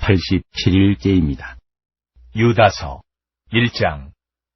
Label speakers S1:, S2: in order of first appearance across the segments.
S1: 87일째입니다.
S2: 유다서 1장.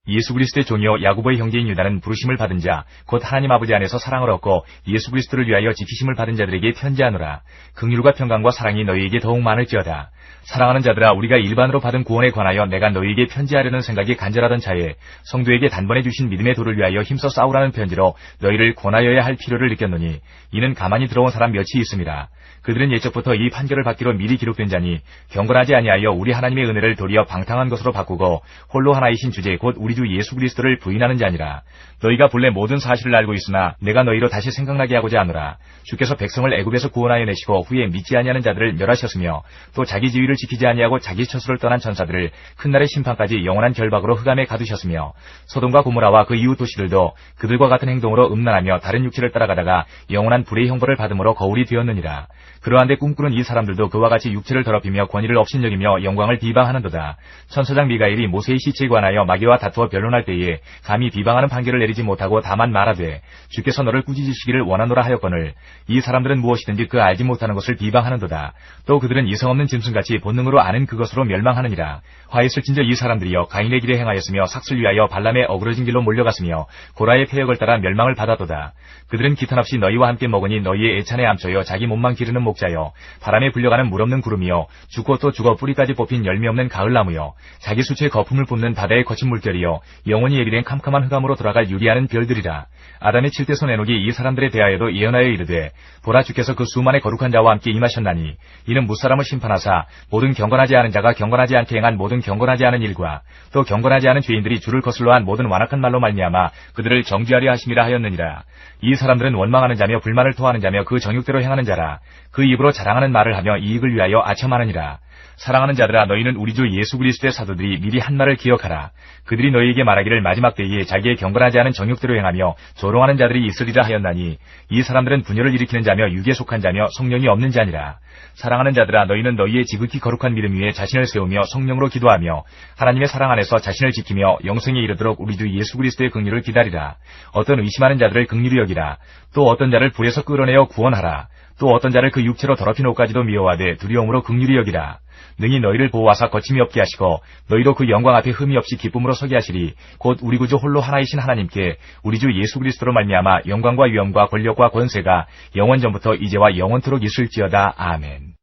S2: 예수 그리스도의 종이요 야고보의 형제인 유다는 부르심을 받은 자 곧 하나님 아버지 안에서 사랑을 얻고 예수 그리스도를 위하여 지키심을 받은 자들에게 편지하노라. 긍휼과 평강과 사랑이 너희에게 더욱 많을지어다. 사랑하는 자들아, 우리가 일반으로 받은 구원에 관하여 내가 너희에게 편지하려는 생각이 간절하던 차에 성도에게 단번에 주신 믿음의 도를 위하여 힘써 싸우라는 편지로 너희를 권하여야 할 필요를 느꼈노니 이는 가만히 들어온 사람 몇이 있음이라. 그들은 예적부터 이 판결을 받기로 미리 기록된 자니 경건하지 아니하여 우리 하나님의 은혜를 도리어 방탕한 것으로 바꾸고 홀로 하나이신 주제 곧 우리 주 예수 그리스도를 부인하는 자니라. 너희가 본래 모든 사실을 알고 있으나 내가 너희로 다시 생각나게 하고자 하노라. 주께서 백성을 애굽에서 구원하여 내시고 후에 믿지 아니하는 자들을 멸하셨으며 또 자기 지위를 지키지 아니하고 자기 처소를 떠난 천사들을 큰날의 심판까지 영원한 결박으로 흑암에 가두셨으며 소돔과 고모라와 그 이웃 도시들도 그들과 같은 행동으로 음란하며 다른 육체를 따라가다가 영원한 불의 형벌을 받음으로 거울이 되었느니라. 그러한데 꿈꾸는 이 사람들도 그와 같이 육체를 더럽히며 권위를 업신여기며 영광을 비방하는도다. 천사장 미가엘이 모세의 시체에 관하여 마귀와 다투어 변론할 때에 감히 비방하는 판결을 내리지 못하고 다만 말하되 주께서 너를 꾸짖으시기를 원하노라 하였거늘 이 사람들은 무엇이든지 그 알지 못하는 것을 비방하는도다. 또 그들은 이성 없는 짐승같이 본능으로 아는 그것으로 멸망하느니라. 화했을진저 이 사람들이여 가인의 길에 행하였으며 삭슬 위하여 발람의 어그러진 길로 몰려갔으며 고라의 패역을 따라 멸망을 받았도다. 그들은 기탄없이 너희와 함께 먹으니 너희의 애찬에 암초여 자기 몸만 기르는 목자여 바람에 불려가는 물 없는 구름이여 죽고 또 죽어 뿌리까지 뽑힌 열매 없는 가을나무여 자기 수초에 거품을 뿜는 바다의 거친 물결이여 영원히 예비된 캄캄한 흑암으로 돌아갈 유리하는 별들이라. 아담의 7대손 에녹이 이 사람들에 대하여도 예언하여 이르되 보라 주께서 그 수만의 거룩한 자와 함께 임하셨나니 이는 무사람을 심판하사 모든 경건하지 않은 자가 경건하지 않게 행한 모든 경건하지 않은 일과 또 경건하지 않은 죄인들이 주를 거슬러 한 모든 완악한 말로 말미암아 그들을 정죄하려 하심이라 하였느니라. 이 사람들은 원망하는 자며 불만을 토하는 자며 그 정욕대로 행하는 자라. 그 입으로 자랑하는 말을 하며 이익을 위하여 아첨하느니라. 사랑하는 자들아, 너희는 우리 주 예수 그리스도의 사도들이 미리 한 말을 기억하라. 그들이 너희에게 말하기를 마지막 때에 자기의 경건하지 않은 정욕대로 행하며 조롱하는 자들이 있으리라 하였나니 이 사람들은 분열을 일으키는 자며 육에 속한 자며 성령이 없는 자니라. 사랑하는 자들아, 너희는 너희의 지극히 거룩한 믿음 위에 자신을 세우며 성령으로 기도하며 하나님의 사랑 안에서 자신을 지키며 영생에 이르도록 우리 주 예수 그리스도의 긍휼을 기다리라. 어떤 의심하는 자들을 긍휼히 여기라. 또 어떤 자를 불에서 끌어내어 구원하라. 또 어떤 자를 그 육체로 더럽힌 옷까지도 미워하되 두려움으로 긍휼히 여기라. 능히 너희를 보호하사 거침이 없게 하시고 너희도 그 영광 앞에 흠이 없이 기쁨으로 서게 하시리. 곧 우리 구주 홀로 하나이신 하나님께 우리 주 예수 그리스도로 말미암아 영광과 위엄과 권력과 권세가 영원전부터 이제와 영원토록 있을지어다. 아멘.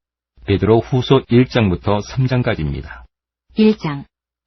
S1: 베드로 후서 1장부터 3장까지입니다.
S3: 1장.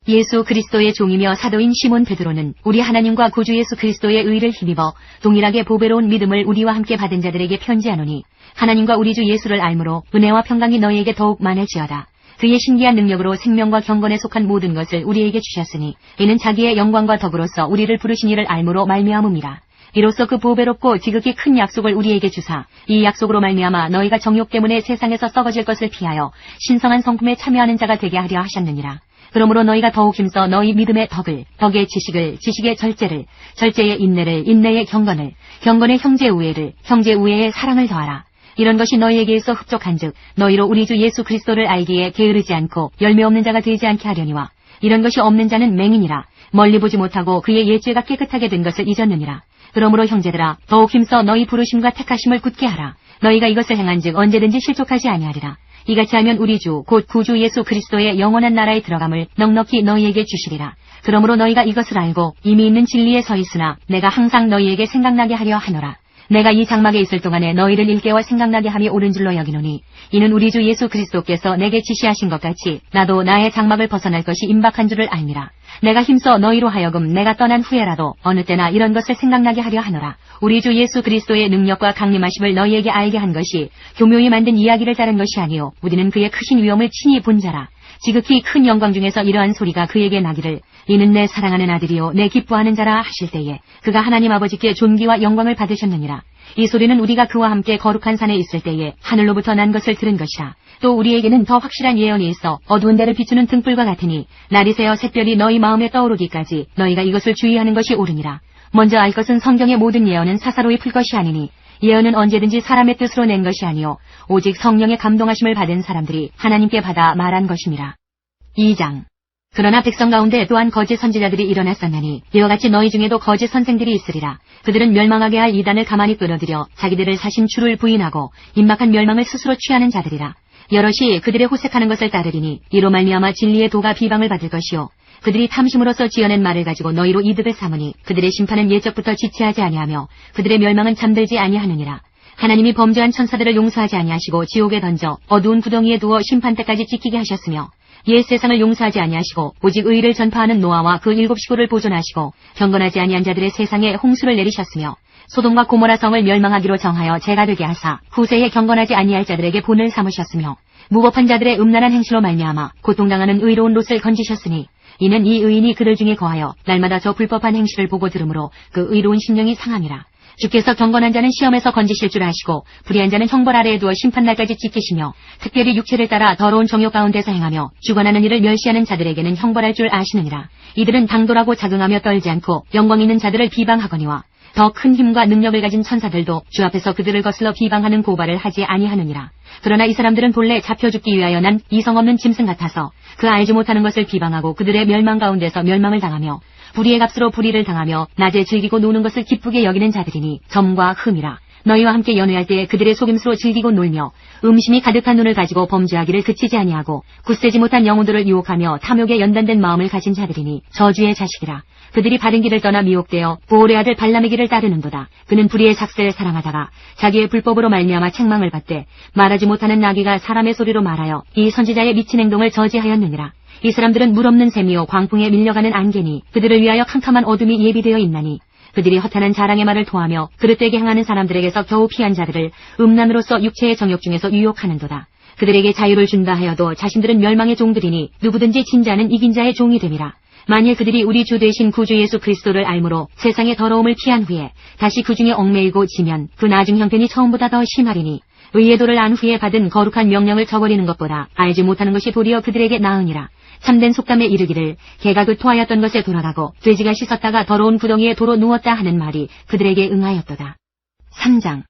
S3: 예수 그리스도의 종이며 사도인 시몬 베드로는 우리 하나님과 구주 예수 그리스도의 의를 힘입어 동일하게 보배로운 믿음을 우리와 함께 받은 자들에게 편지하노니 하나님과 우리 주 예수를 알므로 은혜와 평강이 너희에게 더욱 많을지어다. 그의 신기한 능력으로 생명과 경건에 속한 모든 것을 우리에게 주셨으니 이는 자기의 영광과 덕으로서 우리를 부르신 이를 알므로 말미암음이라. 이로써 그 보배롭고 지극히 큰 약속을 우리에게 주사 이 약속으로 말미암아 너희가 정욕 때문에 세상에서 썩어질 것을 피하여 신성한 성품에 참여하는 자가 되게 하려 하셨느니라. 그러므로 너희가 더욱 힘써 너희 믿음의 덕을, 덕의 지식을, 지식의 절제를, 절제의 인내를, 인내의 경건을, 경건의 형제 우애를, 형제 우애의 사랑을 더하라. 이런 것이 너희에게 있어 흡족한즉 너희로 우리 주 예수 그리스도를 알기에 게으르지 않고 열매 없는 자가 되지 않게 하려니와 이런 것이 없는 자는 맹인이라. 멀리 보지 못하고 그의 옛죄가 깨끗하게 된 것을 잊었느니라. 그러므로 형제들아, 더욱 힘써 너희 부르심과 택하심을 굳게 하라. 너희가 이것을 행한즉 언제든지 실족하지 아니하리라. 이같이 하면 우리 주 곧 구주 예수 그리스도의 영원한 나라에 들어감을 넉넉히 너희에게 주시리라. 그러므로 너희가 이것을 알고 이미 있는 진리에 서 있으나 내가 항상 너희에게 생각나게 하려 하노라. 내가 이 장막에 있을 동안에 너희를 일깨워 생각나게 함이 옳은 줄로 여기노니 이는 우리 주 예수 그리스도께서 내게 지시하신 것 같이 나도 나의 장막을 벗어날 것이 임박한 줄을 알미라. 내가 힘써 너희로 하여금 내가 떠난 후에라도 어느 때나 이런 것을 생각나게 하려 하노라. 우리 주 예수 그리스도의 능력과 강림하심을 너희에게 알게 한 것이 교묘히 만든 이야기를 따른 것이 아니요 우리는 그의 크신 위엄을 친히 본 자라. 지극히 큰 영광 중에서 이러한 소리가 그에게 나기를 이는 내 사랑하는 아들이요 내 기뻐하는 자라 하실 때에 그가 하나님 아버지께 존귀와 영광을 받으셨느니라. 이 소리는 우리가 그와 함께 거룩한 산에 있을 때에 하늘로부터 난 것을 들은 것이라. 또 우리에게는 더 확실한 예언이 있어 어두운 데를 비추는 등불과 같으니 날이 새어 샛별이 너희 마음에 떠오르기까지 너희가 이것을 주의하는 것이 옳으니라. 먼저 알 것은 성경의 모든 예언은 사사로이 풀 것이 아니니 예언은 언제든지 사람의 뜻으로 낸 것이 아니요 오직 성령의 감동하심을 받은 사람들이 하나님께 받아 말한 것임이라. 2장. 그러나 백성 가운데 또한 거짓 선지자들이 일어났었나니 이와 같이 너희 중에도 거짓 선생들이 있으리라. 그들은 멸망하게 할 이단을 가만히 끌어들여 자기들을 사신 주를 부인하고 임박한 멸망을 스스로 취하는 자들이라. 여럿이 그들의 호색하는 것을 따르리니 이로 말미암아 진리의 도가 비방을 받을 것이요 그들이 탐심으로써 지어낸 말을 가지고 너희로 이득을 삼으니 그들의 심판은 예적부터 지체하지 아니하며 그들의 멸망은 잠들지 아니하느니라. 하나님이 범죄한 천사들을 용서하지 아니하시고 지옥에 던져 어두운 구덩이에 두어 심판 때까지 지키게 하셨으며 옛 세상을 용서하지 아니하시고 오직 의를 전파하는 노아와 그 7 식구를 보존하시고 경건하지 아니한 자들의 세상에 홍수를 내리셨으며 소돔과 고모라 성을 멸망하기로 정하여 죄가 되게 하사 후세에 경건하지 아니할 자들에게 본을 삼으셨으며 무법한 자들의 음란한 행실로 말미암아 고통당하는 의로운 롯을 건지셨으니 이는 이 의인이 그들 중에 거하여 날마다 저 불법한 행실을 보고 들으므로 그 의로운 심령이 상함이라. 주께서 경건한 자는 시험에서 건지실 줄 아시고 불의한 자는 형벌 아래에 두어 심판날까지 지키시며 특별히 육체를 따라 더러운 정욕 가운데서 행하며 주관하는 일을 멸시하는 자들에게는 형벌할 줄 아시느니라. 이들은 당돌하고 자긍하며 떨지 않고 영광 있는 자들을 비방하거니와 더 큰 힘과 능력을 가진 천사들도 주 앞에서 그들을 거슬러 비방하는 고발을 하지 아니하느니라. 그러나 이 사람들은 본래 잡혀 죽기 위하여 난 이성 없는 짐승 같아서 그 알지 못하는 것을 비방하고 그들의 멸망 가운데서 멸망을 당하며 불의의 값으로 불의를 당하며 낮에 즐기고 노는 것을 기쁘게 여기는 자들이니 점과 흠이라. 너희와 함께 연회할 때에 그들의 속임수로 즐기고 놀며 음심이 가득한 눈을 가지고 범죄하기를 그치지 아니하고 굳세지 못한 영혼들을 유혹하며 탐욕에 연단된 마음을 가진 자들이니 저주의 자식이라. 그들이 바른 길을 떠나 미혹되어 보올의 아들 발람의 길을 따르는도다. 그는 불의의 삭세를 사랑하다가 자기의 불법으로 말미암아 책망을 받되 말하지 못하는 나귀가 사람의 소리로 말하여 이 선지자의 미친 행동을 저지하였느니라. 이 사람들은 물 없는 샘이요 광풍에 밀려가는 안개니 그들을 위하여 캄캄한 어둠이 예비되어 있나니 그들이 허탄한 자랑의 말을 토하며 그릇되게 행하는 사람들에게서 겨우 피한 자들을 음란으로서 육체의 정욕 중에서 유혹하는도다. 그들에게 자유를 준다 하여도 자신들은 멸망의 종들이니 누구든지 진 자는 이긴 자의 종이 됨이라. 만일 그들이 우리 주 되신 구주 예수 그리스도를 알므로 세상의 더러움을 피한 후에 다시 그 중에 얽매이고 지면 그 나중 형편이 처음보다 더 심하리니 의의 도를 안 후에 받은 거룩한 명령을 저버리는 것보다 알지 못하는 것이 도리어 그들에게 나으니라. 참된 속담에 이르기를 개가 그 토하였던 것에 돌아가고 돼지가 씻었다가 더러운 구덩이에 도로 누웠다 하는 말이 그들에게 응하였도다. 3장.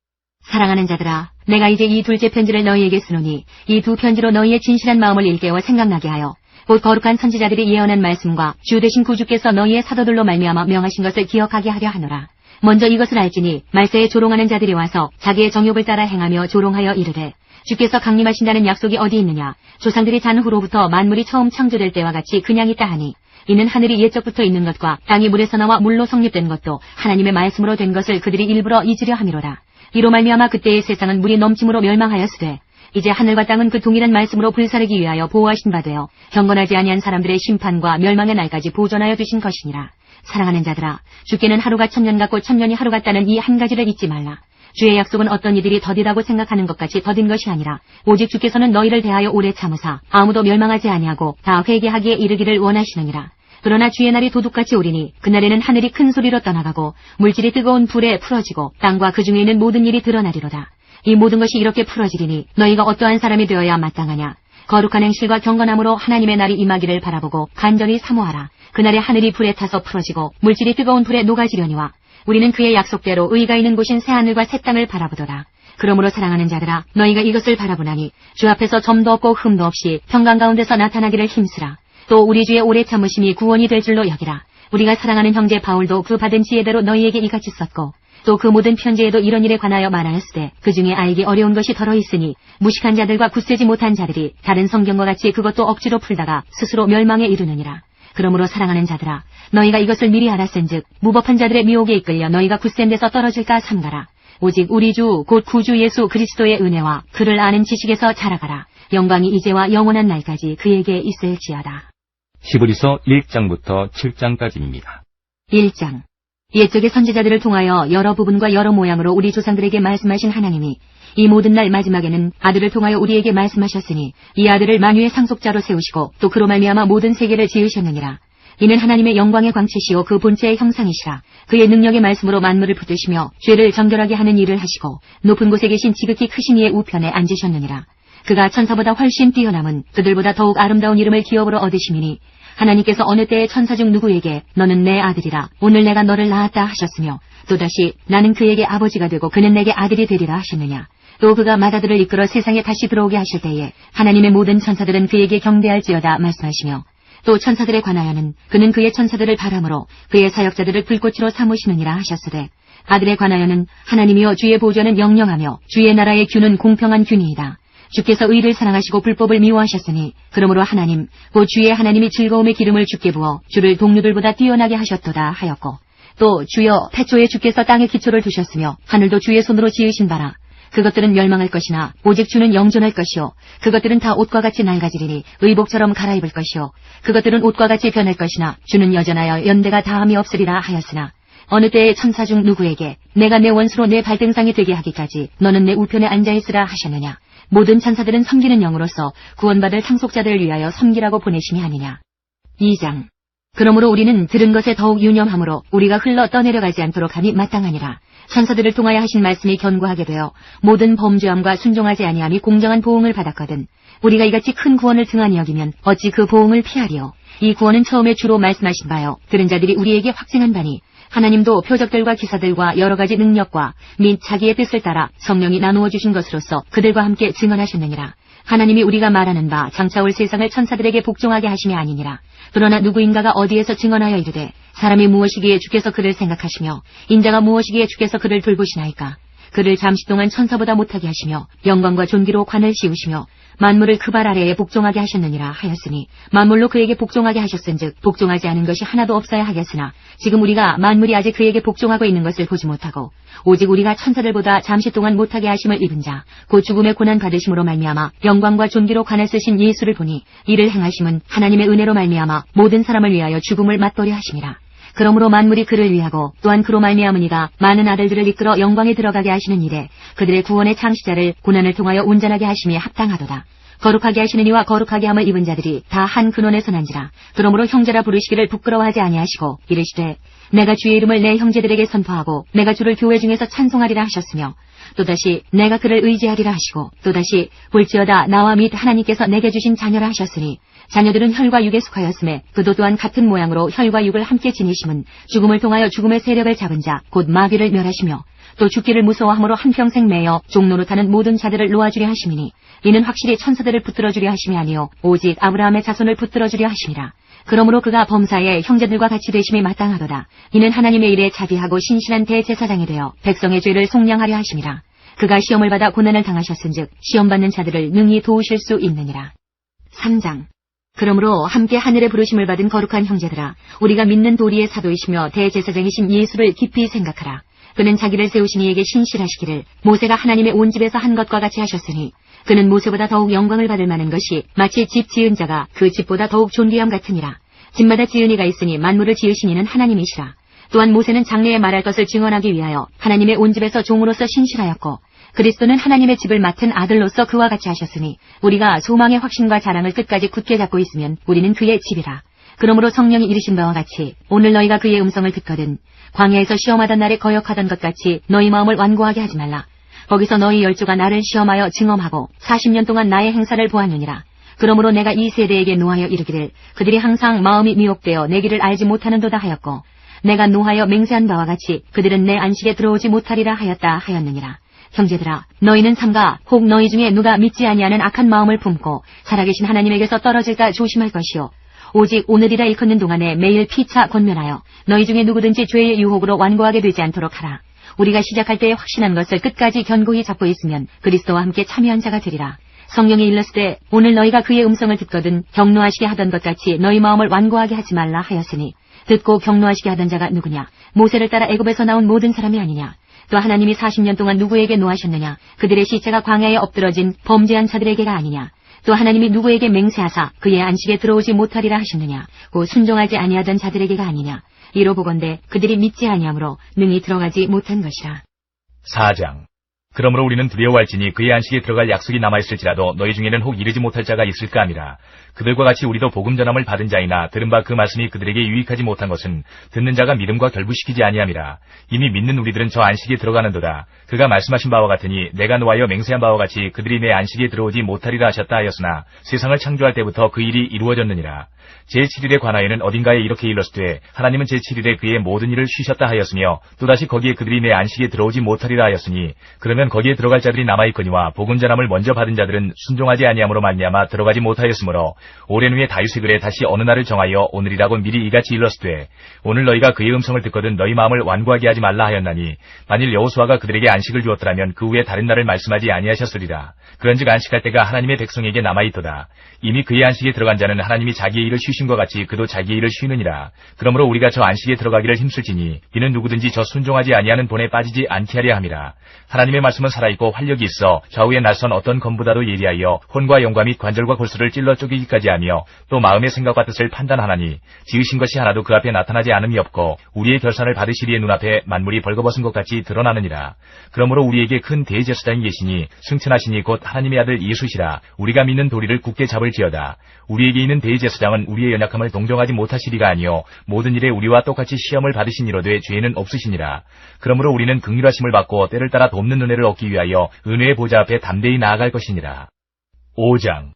S3: 사랑하는 자들아, 내가 이제 이 둘째 편지를 너희에게 쓰노니 이 두 편지로 너희의 진실한 마음을 일깨워 생각나게 하여 곧 거룩한 선지자들이 예언한 말씀과 주 되신 구주께서 너희의 사도들로 말미암아 명하신 것을 기억하게 하려 하노라. 먼저 이것을 알지니 말세에 조롱하는 자들이 와서 자기의 정욕을 따라 행하며 조롱하여 이르되 주께서 강림하신다는 약속이 어디 있느냐. 조상들이 잔 후로부터 만물이 처음 창조될 때와 같이 그냥 있다 하니 이는 하늘이 옛적부터 있는 것과 땅이 물에서 나와 물로 성립된 것도 하나님의 말씀으로 된 것을 그들이 일부러 잊으려 함이로라. 이로 말미암아 그때의 세상은 물이 넘침으로 멸망하였으되 이제 하늘과 땅은 그 동일한 말씀으로 불사르기 위하여 보호하신 바 되어 경건하지 아니한 사람들의 심판과 멸망의 날까지 보존하여 두신 것이니라. 사랑하는 자들아, 주께는 하루가 1000년 같고 1000년이 하루 같다는 이 한 가지를 잊지 말라. 주의 약속은 어떤 이들이 더디다고 생각하는 것 같이 더딘 것이 아니라 오직 주께서는 너희를 대하여 오래 참으사 아무도 멸망하지 아니하고 다 회개하기에 이르기를 원하시느니라. 그러나 주의 날이 도둑같이 오리니 그날에는 하늘이 큰 소리로 떠나가고 물질이 뜨거운 불에 풀어지고 땅과 그 중에 있는 모든 일이 드러나리로다. 이 모든 것이 이렇게 풀어지리니 너희가 어떠한 사람이 되어야 마땅하냐. 거룩한 행실과 경건함으로 하나님의 날이 임하기를 바라보고 간절히 사모하라. 그날에 하늘이 불에 타서 풀어지고 물질이 뜨거운 불에 녹아지려니와 우리는 그의 약속대로 의가 있는 곳인 새하늘과 새 땅을 바라보도다. 그러므로 사랑하는 자들아, 너희가 이것을 바라보나니 주 앞에서 점도 없고 흠도 없이 평강 가운데서 나타나기를 힘쓰라. 또 우리 주의 오래 참으심이 구원이 될 줄로 여기라. 우리가 사랑하는 형제 바울도 그 받은 지혜대로 너희에게 이같이 썼고 또 그 모든 편지에도 이런 일에 관하여 말하였으되 그 중에 알기 어려운 것이 더러 있으니 무식한 자들과 굳세지 못한 자들이 다른 성경과 같이 그것도 억지로 풀다가 스스로 멸망에 이르느니라. 그러므로 사랑하는 자들아, 너희가 이것을 미리 알았은즉 무법한 자들의 미혹에 이끌려 너희가 굳센 데서 떨어질까 삼가라. 오직 우리 주 곧 구주 예수 그리스도의 은혜와 그를 아는 지식에서 자라가라. 영광이 이제와 영원한 날까지 그에게 있을지어다.
S1: 히브리서 1장부터 7장까지입니다.
S3: 1장. 옛적의 선지자들을 통하여 여러 부분과 여러 모양으로 우리 조상들에게 말씀하신 하나님이 이 모든 날 마지막에는 아들을 통하여 우리에게 말씀하셨으니 이 아들을 만유의 상속자로 세우시고 또 그로 말미암아 모든 세계를 지으셨느니라. 이는 하나님의 영광의 광채시요 그 본체의 형상이시라. 그의 능력의 말씀으로 만물을 붙드시며 죄를 정결하게 하는 일을 하시고 높은 곳에 계신 지극히 크신 이의 우편에 앉으셨느니라. 그가 천사보다 훨씬 뛰어남은 그들보다 더욱 아름다운 이름을 기업으로 얻으심이니 하나님께서 어느 때에 천사 중 누구에게 너는 내 아들이라 오늘 내가 너를 낳았다 하셨으며 또다시 나는 그에게 아버지가 되고 그는 내게 아들이 되리라 하셨느냐. 또 그가 마다들을 이끌어 세상에 다시 들어오게 하실 때에 하나님의 모든 천사들은 그에게 경배할지어다 말씀하시며 또 천사들에 관하여는 그는 그의 천사들을 바람으로 그의 사역자들을 불꽃으로 삼으시느니라 하셨으되 아들에 관하여는 하나님이여 주의 보좌는 영영하며 주의 나라의 균은 공평한 균이이다. 주께서 의를 사랑하시고 불법을 미워하셨으니 그러므로 하나님 곧 주의 하나님이 즐거움의 기름을 주께 부어 주를 동료들보다 뛰어나게 하셨도다 하였고 또 주여 태초에 주께서 땅에 기초를 두셨으며 하늘도 주의 손으로 지으신 바라 그것들은 멸망할 것이나 오직 주는 영존할 것이요 그것들은 다 옷과 같이 낡아지리니 의복처럼 갈아입을 것이요 그것들은 옷과 같이 변할 것이나 주는 여전하여 연대가 다함이 없으리라 하였으나 어느 때에 천사 중 누구에게 내가 내 원수로 내 발등상이 되게 하기까지 너는 내 우편에 앉아있으라 하셨느냐 모든 천사들은 섬기는 영으로서 구원받을 상속자들을 위하여 섬기라고 보내심이 아니냐. 2장 그러므로 우리는 들은 것에 더욱 유념하므로 우리가 흘러 떠내려가지 않도록 함이 마땅하니라. 천사들을 통하여 하신 말씀이 견고하게 되어 모든 범죄함과 순종하지 아니함이 공정한 보응을 받았거든. 우리가 이같이 큰 구원을 등한히 여기면 어찌 그 보응을 피하리요. 이 구원은 처음에 주로 말씀하신 바요 들은 자들이 우리에게 확증한 바니 하나님도 표적들과 기사들과 여러 가지 능력과 및 자기의 뜻을 따라 성령이 나누어 주신 것으로서 그들과 함께 증언하셨느니라. 하나님이 우리가 말하는 바 장차 올 세상을 천사들에게 복종하게 하심이 아니니라. 그러나 누구인가가 어디에서 증언하여 이르되 사람이 무엇이기에 주께서 그를 생각하시며 인자가 무엇이기에 주께서 그를 돌보시나이까. 그를 잠시 동안 천사보다 못하게 하시며 영광과 존귀로 관을 씌우시며 만물을 그 발 아래에 복종하게 하셨느니라 하였으니 만물로 그에게 복종하게 하셨은즉 복종하지 않은 것이 하나도 없어야 하겠으나 지금 우리가 만물이 아직 그에게 복종하고 있는 것을 보지 못하고 오직 우리가 천사들보다 잠시 동안 못하게 하심을 입은 자 곧 죽음의 고난 받으심으로 말미암아 영광과 존귀로 관을 쓰신 예수를 보니 이를 행하심은 하나님의 은혜로 말미암아 모든 사람을 위하여 죽음을 맛보려 하심이라. 그러므로 만물이 그를 위하고 또한 그로 말미암으니가 많은 아들들을 이끌어 영광에 들어가게 하시는 일에 그들의 구원의 창시자를 고난을 통하여 온전하게 하심이 합당하도다. 거룩하게 하시는 이와 거룩하게 함을 입은 자들이 다 한 근원에서 난지라. 그러므로 형제라 부르시기를 부끄러워하지 아니하시고 이르시되 내가 주의 이름을 내 형제들에게 선포하고 내가 주를 교회 중에서 찬송하리라 하셨으며 또다시 내가 그를 의지하리라 하시고 또다시 볼지어다 나와 및 하나님께서 내게 주신 자녀라 하셨으니 자녀들은 혈과 육에 속하였음에 그도 또한 같은 모양으로 혈과 육을 함께 지니심은 죽음을 통하여 죽음의 세력을 잡은 자 곧 마귀를 멸하시며 또 죽기를 무서워함으로 한평생 매여 종노릇하는 모든 자들을 놓아주려 하심이니 이는 확실히 천사들을 붙들어주려 하심이 아니요 오직 아브라함의 자손을 붙들어주려 하심이라. 그러므로 그가 범사에 형제들과 같이 되심이 마땅하도다. 이는 하나님의 일에 자비하고 신실한 대제사장이 되어 백성의 죄를 속량하려 하심이라. 그가 시험을 받아 고난을 당하셨은즉 시험받는 자들을 능히 도우실 수 있느니라. 3장 그러므로 함께 하늘의 부르심을 받은 거룩한 형제들아 우리가 믿는 도리의 사도이시며 대제사장이신 예수를 깊이 생각하라. 그는 자기를 세우신 이에게 신실하시기를 모세가 하나님의 온 집에서 한 것과 같이 하셨으니 그는 모세보다 더욱 영광을 받을 만한 것이 마치 집 지은 자가 그 집보다 더욱 존귀함 같으니라. 집마다 지은 이가 있으니 만물을 지으신 이는 하나님이시라. 또한 모세는 장래에 말할 것을 증언하기 위하여 하나님의 온 집에서 종으로서 신실하였고 그리스도는 하나님의 집을 맡은 아들로서 그와 같이 하셨으니 우리가 소망의 확신과 자랑을 끝까지 굳게 잡고 있으면 우리는 그의 집이라. 그러므로 성령이 이르신 바와 같이 오늘 너희가 그의 음성을 듣거든 광야에서 시험하던 날에 거역하던 것 같이 너희 마음을 완고하게 하지 말라. 거기서 너희 열조가 나를 시험하여 증험하고 40년 동안 나의 행사를 보았느니라. 그러므로 내가 이 세대에게 노하여 이르기를 그들이 항상 마음이 미혹되어 내 길을 알지 못하는도다 하였고 내가 노하여 맹세한 바와 같이 그들은 내 안식에 들어오지 못하리라 하였다 하였느니라. 형제들아 너희는 삼가 혹 너희 중에 누가 믿지 아니하는 악한 마음을 품고 살아계신 하나님에게서 떨어질까 조심할 것이요 오직 오늘이라 일컫는 동안에 매일 피차 권면하여 너희 중에 누구든지 죄의 유혹으로 완고하게 되지 않도록 하라. 우리가 시작할 때에 확신한 것을 끝까지 견고히 잡고 있으면 그리스도와 함께 참여한 자가 되리라. 성령이 일렀을 때 오늘 너희가 그의 음성을 듣거든 경노하시게 하던 것 같이 너희 마음을 완고하게 하지 말라 하였으니 듣고 경노하시게 하던 자가 누구냐? 모세를 따라 애굽에서 나온 모든 사람이 아니냐? 또 하나님이 40년 동안 누구에게 노하셨느냐? 그들의 시체가 광야에 엎드러진 범죄한 자들에게가 아니냐? 또 하나님이 누구에게 맹세하사 그의 안식에 들어오지 못하리라 하셨느냐? 곧 순종하지 아니하던 자들에게가 아니냐? 이로 보건대 그들이 믿지 아니하므로 능히 들어가지 못한 것이라.
S2: 4장 그러므로 우리는 두려워할지니 그의 안식에 들어갈 약속이 남아있을지라도 너희 중에는 혹 이르지 못할 자가 있을까 함이라. 그들과 같이 우리도 복음 전함을 받은 자이나 들은 바 그 말씀이 그들에게 유익하지 못한 것은 듣는 자가 믿음과 결부시키지 아니함이라. 이미 믿는 우리들은 저 안식에 들어가는도다. 그가 말씀하신 바와 같으니 내가 노하여 맹세한 바와 같이 그들이 내 안식에 들어오지 못하리라 하셨다 하였으나 세상을 창조할 때부터 그 일이 이루어졌느니라. 제7일에 관하여는 어딘가에 이렇게 일렀으되 하나님은 제7일에 그의 모든 일을 쉬셨다 하였으며 또다시 거기에 그들이 내 안식에 들어오지 못하리라 하였으니 그러면 그러면 거기에 들어갈 자들이 남아있거니와 복음 전함을 먼저 받은 자들은 순종하지 아니함으로 말미암아 들어가지 못하였으므로 오랜 후에 다윗의 글에 다시 어느 날을 정하여 오늘이라고 미리 이같이 일렀으되 오늘 너희가 그의 음성을 듣거든 너희 마음을 완고하게 하지 말라 하였나니 만일 여호수아가 그들에게 안식을 주었더라면 그 후에 다른 날을 말씀하지 아니하셨으리라. 그런즉 안식할 때가 하나님의 백성에게 남아있도다. 이미 그의 안식에 들어간 자는 하나님이 자기의 일을 쉬신 것 같이 그도 자기의 일을 쉬느니라. 그러므로 우리가 저 안식에 들어가기를 힘쓸지니 이는 누구든지 저 순종하지 아니하는 본에 빠지지 않게 하려 함이라. 하나님의 말씀은 살아있고 활력이 있어 좌우에 날선 어떤 검보다도 예리하여 혼과 영과 및 관절과 골수를 찔러 쪼개기까지 하며 또 마음의 생각과 뜻을 판단하나니 지으신 것이 하나도 그 앞에 나타나지 않음이 없고 우리의 결산을 받으시리의 눈앞에 만물이 벌거벗은 것 같이 드러나느니라. 그러므로 우리에게 큰 대제사장이 계시니 승천하시니 곧 하나님의 아들 예수시라. 우리가 믿는 도리를 굳게 잡을지어다. 우리에게 있는 대제사장은 우리의 연약함을 동정하지 못하시리가 아니요 모든 일에 우리와 똑같이 시험을 받으시니로되 죄는 없으시니라. 그러므로 우리는 긍휼하심을 받고 때를 따라 돕는 은혜를 얻기 위하여 은혜의 보좌 앞에 담대히 나아갈 것이니라. 5장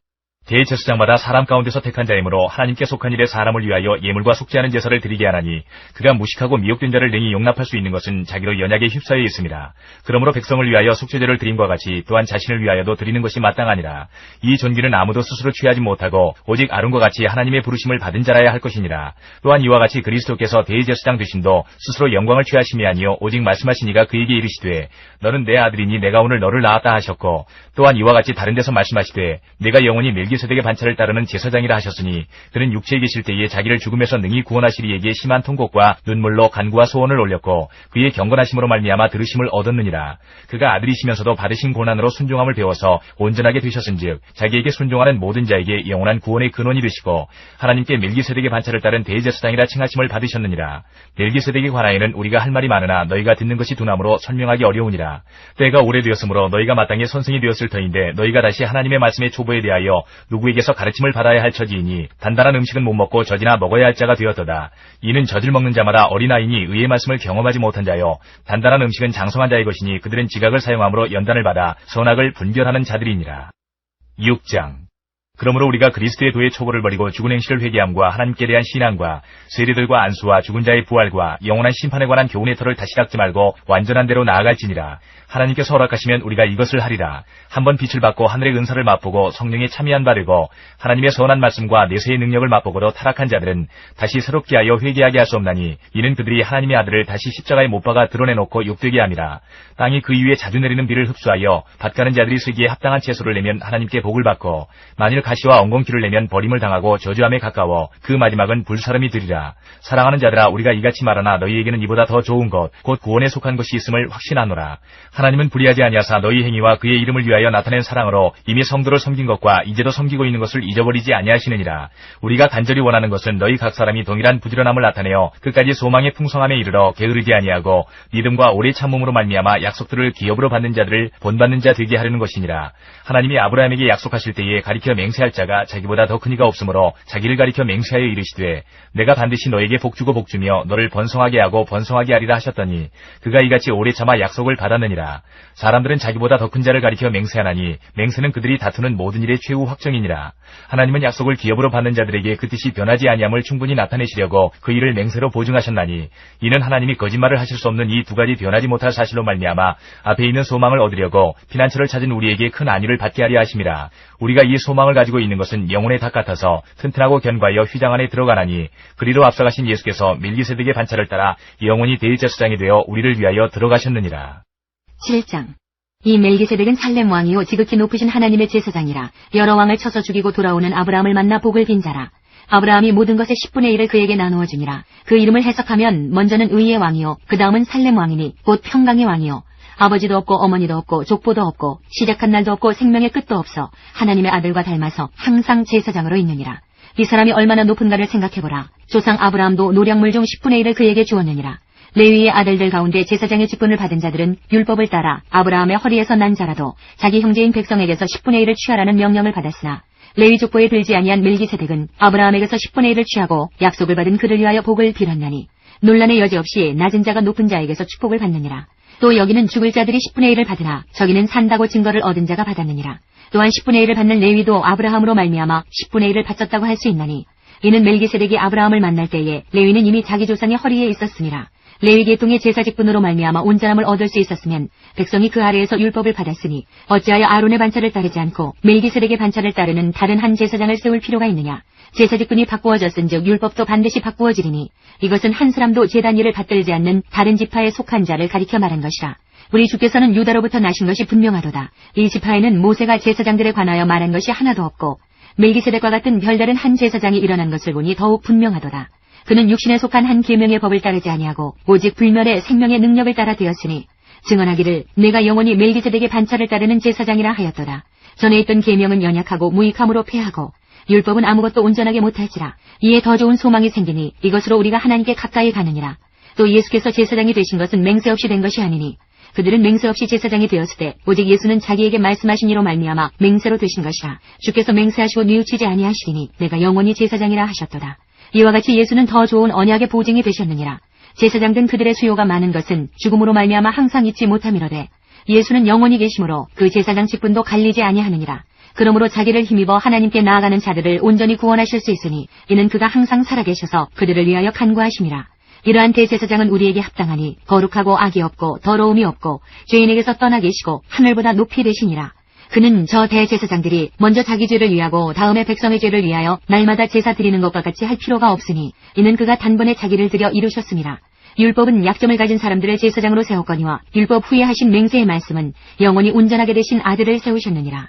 S2: 대제사장마다 사람 가운데서 택한 자이므로 하나님께 속한 일에 사람을 위하여 예물과 속죄하는 제사를 드리게 하나니 그가 무식하고 미혹된 자를 능히 용납할 수 있는 것은 자기로 연약에 휩싸여 있습니다. 그러므로 백성을 위하여 속죄제를 드림과 같이 또한 자신을 위하여도 드리는 것이 마땅하니라. 이 존귀는 아무도 스스로 취하지 못하고 오직 아론과 같이 하나님의 부르심을 받은 자라야 할 것이니라. 또한 이와 같이 그리스도께서 대제사장 되심도 스스로 영광을 취하심이 아니요 오직 말씀하시니가 그에게 이르시되 너는 내 아들이니 내가 오늘 너를 낳았다 하셨고 또한 이와 같이 다른 데서 말씀하시되 내가 영원히 멜기세덱의 반차를 따르는 제사장이라 하셨으니 그는 육체에 계실 때에 자기를 죽음에서 능히 구원하시리에게 심한 통곡과 눈물로 간구와 소원을 올렸고 그의 경건하심으로 말미암아 들으심을 얻었느니라. 그가 아들이시면서도 받으신 고난으로 순종함을 배워서 온전하게 되셨은즉 자기에게 순종하는 모든 자에게 영원한 구원의 근원이 되시고 하나님께 멜기세덱의 반차를 따른 대제사장이라 칭하심을 받으셨느니라. 멜기세덱에 관하여는 우리가 할 말이 많으나 너희가 듣는 것이 둔하므로 설명하기 어려우니라. 때가 오래되었으므로 너희가 마땅히 선생이 되었을 터인데 너희가 다시 하나님의 말씀의 초보에 대하여 누구에게서 가르침을 받아야 할 처지이니 단단한 음식은 못 먹고 젖이나 먹어야 할 자가 되었도다. 이는 젖을 먹는 자마다 어린아이니 의의 말씀을 경험하지 못한 자요 단단한 음식은 장성한 자의 것이니 그들은 지각을 사용함으로 연단을 받아 선악을 분별하는 자들이니라. 6장 그러므로 우리가 그리스도의 도의 초보를 버리고 죽은 행실을 회개함과 하나님께 대한 신앙과 세리들과 안수와 죽은 자의 부활과 영원한 심판에 관한 교훈의 터를 다시 닦지 말고 완전한 대로 나아갈지니라. 하나님께서 허락하시면 우리가 이것을 하리라. 한번 빛을 받고 하늘의 은사를 맛보고 성령에 참여한 바 되고 하나님의 선한 말씀과 내세의 능력을 맛보고도 타락한 자들은 다시 새롭게 하여 회개하게 할 수 없나니 이는 그들이 하나님의 아들을 다시 십자가에 못 박아 드러내놓고 욕되게 함이라. 땅이 그 위에 자주 내리는 비를 흡수하여 밭가는 자들이 쓰기에 합당한 채소를 내면 하나님께 복을 받고 만일 가시와 엉겅퀴를 내면 버림을 당하고 저주함에 가까워 그 마지막은 불사름이 되리라. 사랑하는 자들아 우리가 이같이 말하나 너희에게는 이보다 더 좋은 것 곧 구원에 속한 것이 있음을 확신하노라. 하나님은 불의하지 아니하사 너희 행위와 그의 이름을 위하여 나타낸 사랑으로 이미 성도를 섬긴 것과 이제도 섬기고 있는 것을 잊어버리지 아니하시느니라. 우리가 간절히 원하는 것은 너희 각 사람이 동일한 부지런함을 나타내어 끝까지 소망의 풍성함에 이르러 게으르지 아니하고 믿음과 오래 참음으로 말미암아 약속들을 기업으로 받는 자들을 본받는 자 되게 하려는 것이니라. 하나님이 아브라함에게 약속하실 때에 가리켜 맹세할 자가 자기보다 더 큰 이가 없으므로 자기를 가리켜 맹세하여 이르시되 내가 반드시 너에게 복주고 복주며 너를 번성하게 하고 번성하게 하리라 하셨더니 그가 이같이 오래 참아 약속을 받았느니라. 사람들은 자기보다 더 큰 자를 가리켜 맹세하나니 맹세는 그들이 다투는 모든 일의 최후 확정이니라. 하나님은 약속을 기업으로 받는 자들에게 그 뜻이 변하지 아니함을 충분히 나타내시려고 그 일을 맹세로 보증하셨나니 이는 하나님이 거짓말을 하실 수 없는 이 두 가지 변하지 못할 사실로 말미암아 앞에 있는 소망을 얻으려고 피난처를 찾은 우리에게 큰 안위를 받게 하려 하심이라. 우리가 이 소망을 가지고 있는 것은 영혼의 닭 같아서 튼튼하고 견고하여 휘장 안에 들어가나니 그리로 앞서가신 예수께서 멜기세덱의 반차를 따라 영원히 대제사장이 되어 우리를 위하여 들어가셨느니라.
S3: 7장 이 멜기세덱은 살렘 왕이요 지극히 높으신 하나님의 제사장이라. 여러 왕을 쳐서 죽이고 돌아오는 아브라함을 만나 복을 빈 자라. 아브라함이 모든 것의 10분의 1을 그에게 나누어 주니라. 그 이름을 해석하면 먼저는 의의 왕이요 그 다음은 살렘 왕이니 곧 평강의 왕이요 아버지도 없고 어머니도 없고 족보도 없고 시작한 날도 없고 생명의 끝도 없어 하나님의 아들과 닮아서 항상 제사장으로 있느니라. 이 사람이 얼마나 높은가를 생각해보라. 조상 아브라함도 노량물 중 10분의 1을 그에게 주었느니라. 레위의 아들들 가운데 제사장의 직분을 받은 자들은 율법을 따라 아브라함의 허리에서 난 자라도 자기 형제인 백성에게서 10분의 1을 취하라는 명령을 받았으나 레위 족보에 들지 아니한 멜기세덱은 아브라함에게서 10분의 1을 취하고 약속을 받은 그를 위하여 복을 빌었나니 논란의 여지 없이 낮은 자가 높은 자에게서 축복을 받느니라. 또 여기는 죽을 자들이 10분의 1을 받으나 저기는 산다고 증거를 얻은 자가 받았느니라. 또한 10분의 1을 받는 레위도 아브라함으로 말미암아 10분의 1을 바쳤다고 할 수 있나니 이는 멜기세덱이 아브라함을 만날 때에 레위는 이미 자기 조상의 허리에 있었음이라. 레위 계통의 제사 직분으로 말미암아 온전함을 얻을 수 있었으면 백성이 그 아래에서 율법을 받았으니 어찌하여 아론의 반차를 따르지 않고 멜기세덱의 반차를 따르는 다른 한 제사장을 세울 필요가 있느냐. 제사 직분이 바꾸어졌은즉 율법도 반드시 바꾸어지리니 이것은 한 사람도 제단 일을 받들지 않는 다른 지파에 속한 자를 가리켜 말한 것이라. 우리 주께서는 유다로부터 나신 것이 분명하도다. 이 지파에는 모세가 제사장들에 관하여 말한 것이 하나도 없고 멜기세덱과 같은 별다른 한 제사장이 일어난 것을 보니 더욱 분명하도다. 그는 육신에 속한 한 계명의 법을 따르지 아니하고 오직 불멸의 생명의 능력을 따라 되었으니 증언하기를 내가 영원히 멜기세덱의 반차를 따르는 제사장이라 하였도다. 전에 있던 계명은 연약하고 무익함으로 패하고 율법은 아무것도 온전하게 못할지라. 이에 더 좋은 소망이 생기니 이것으로 우리가 하나님께 가까이 가느니라. 또 예수께서 제사장이 되신 것은 맹세 없이 된 것이 아니니 그들은 맹세 없이 제사장이 되었을 때 오직 예수는 자기에게 말씀하신 이로 말미암아 맹세로 되신 것이라. 주께서 맹세하시고 뉘우치지 아니하시리니 내가 영원히 제사장이라 하셨도다. 이와 같이 예수는 더 좋은 언약의 보증이 되셨느니라. 제사장된 그들의 수요가 많은 것은 죽음으로 말미암아 항상 잊지 못함이로되 예수는 영원히 계심으로 그 제사장 직분도 갈리지 아니하느니라. 그러므로 자기를 힘입어 하나님께 나아가는 자들을 온전히 구원하실 수 있으니 이는 그가 항상 살아계셔서 그들을 위하여 간구하심이라. 이러한 대제사장은 우리에게 합당하니 거룩하고 악이 없고 더러움이 없고 죄인에게서 떠나 계시고 하늘보다 높이 되시니라. 그는 저 대제사장들이 먼저 자기 죄를 위하고 다음에 백성의 죄를 위하여 날마다 제사 드리는 것과 같이 할 필요가 없으니 이는 그가 단번에 자기를 드려 이루셨음이라. 율법은 약점을 가진 사람들을 제사장으로 세웠거니와 율법 후에 하신 맹세의 말씀은 영원히 온전하게 되신 아들을 세우셨느니라.